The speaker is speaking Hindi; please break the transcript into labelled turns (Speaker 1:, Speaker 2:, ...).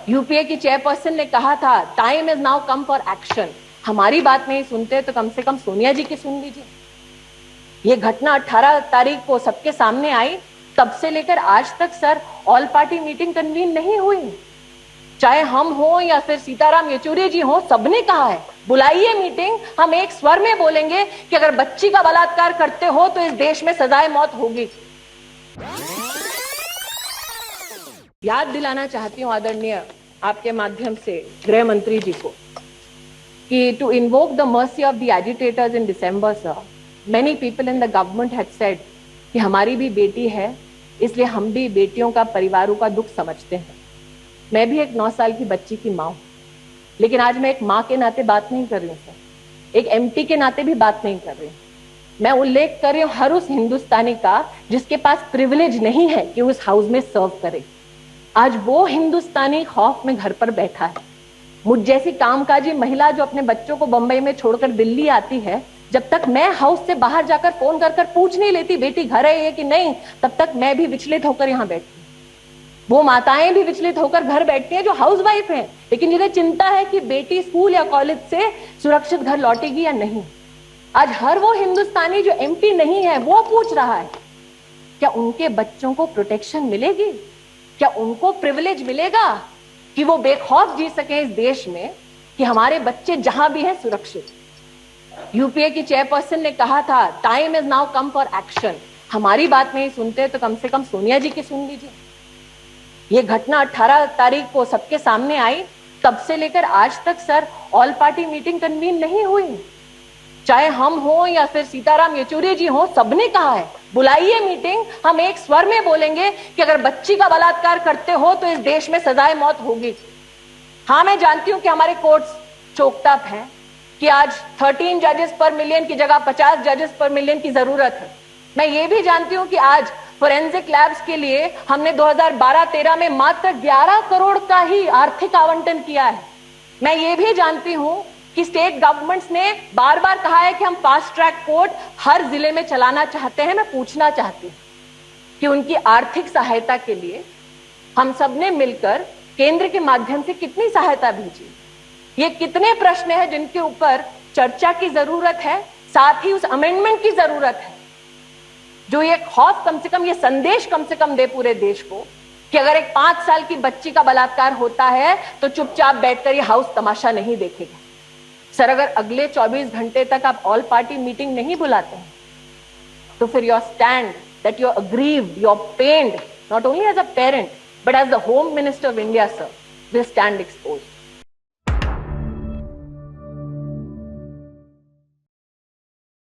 Speaker 1: यूपीए की चेयरपर्सन ने कहा था time is now come for action. हमारी बात नहीं सुनते तो कम से कम सोनिया जी की सुन लीजिए। ये घटना 18 तारीख को सबके सामने आई, तब से लेकर आज तक sir all party meeting convene नहीं हुई। चाहे हम हो या फिर सीताराम येचुरी जी हो, सबने कहा है बुलाइए मीटिंग, हम एक स्वर में बोलेंगे कि अगर बच्ची का बलात्कार करते हो तो इस देश में सजाए मौत होगी। याद दिलाना चाहती हूं आदरणीय आपके माध्यम से गृह मंत्री जी को कि to invoke the mercy of the agitators in December sir, many people in the government had said कि हमारी भी बेटी है, इसलिए हम भी बेटियों का, परिवारों का दुख समझते हैं। मैं भी एक 9 साल की बच्ची की माँ हूं, लेकिन आज मैं एक माँ के नाते बात नहीं कर रही हूँ सर, एक एमपी के नाते भी बात नहीं कर रही हूँ। मैं उल्लेख कर रही हूँ हर उस हिंदुस्तानी का जिसके पास प्रिविलेज नहीं है कि उस हाउस में सर्व करे। आज वो हिंदुस्तानी खौफ में घर पर बैठा है। मुझ जैसी कामकाजी महिला जो अपने बच्चों को बंबई में छोड़कर दिल्ली आती है, जब तक मैं हाउस से बाहर जाकर फोन कर पूछ नहीं लेती बेटी घर है कि नहीं, तब तक मैं भी विचलित होकर यहाँ बैठती हूँ। वो माताएं भी विचलित होकर घर बैठती हैं जो हाउसवाइफ हैं, लेकिन जिन्हें चिंता है कि बेटी स्कूल या कॉलेज से सुरक्षित घर लौटेगी या नहीं। आज हर वो हिंदुस्तानी जो एमपी नहीं है वो पूछ रहा है क्या उनके बच्चों को प्रोटेक्शन मिलेगी, क्या उनको प्रिविलेज मिलेगा कि वो बेखौफ जी सके इस देश में, कि हमारे बच्चे जहां भी हैं सुरक्षित। यूपीए की चेयरपर्सन ने कहा था time is now come for action. हमारी बात नहीं सुनते तो कम से कम सोनिया जी की सुन लीजिए। ये घटना 18 तारीख को सबके सामने आई, तब से लेकर आज तक sir all party meeting convene नहीं हुई। चाहे हम हो या फिर सीताराम येचुरी जी हो, सबने कहा है बुलाइए मीटिंग, हम एक स्वर में बोलेंगे कि अगर बच्ची का बलात्कार करते हो तो इस देश में सजाए मौत होगी। हाँ, मैं जानती हूं कि हमारे कोर्ट्स चोकता है कि आज 13 जजेस पर मिलियन की जगह 50 जजेस पर मिलियन की जरूरत है। मैं ये भी जानती हूं कि आज फोरेंसिक लैब्स के लिए हमने 2012-13 में मात्र 11 करोड़ का ही आर्थिक आवंटन किया है। मैं ये भी जानती हूं कि स्टेट गवर्नमेंट्स ने बार बार कहा है कि हम फास्ट ट्रैक कोर्ट हर जिले में चलाना चाहते हैं। मैं पूछना चाहती हूं कि उनकी आर्थिक सहायता के लिए हम सबने मिलकर केंद्र के माध्यम से कितनी सहायता भेजी। ये कितने प्रश्न हैं जिनके ऊपर चर्चा की जरूरत है, साथ ही उस अमेंडमेंट की जरूरत है जो ये खौफ कम से कम, ये संदेश कम से कम दे पूरे देश को कि अगर एक 5 साल की बच्ची का बलात्कार होता है तो चुपचाप बैठकर ये हाउस तमाशा नहीं देखेगा। सर, अगर अगले 24 घंटे तक आप ऑल पार्टी मीटिंग नहीं बुलाते हैं तो फिर your stand that you are aggrieved, you are pained, not only as a parent but as the home minister of India sir, will stand exposed.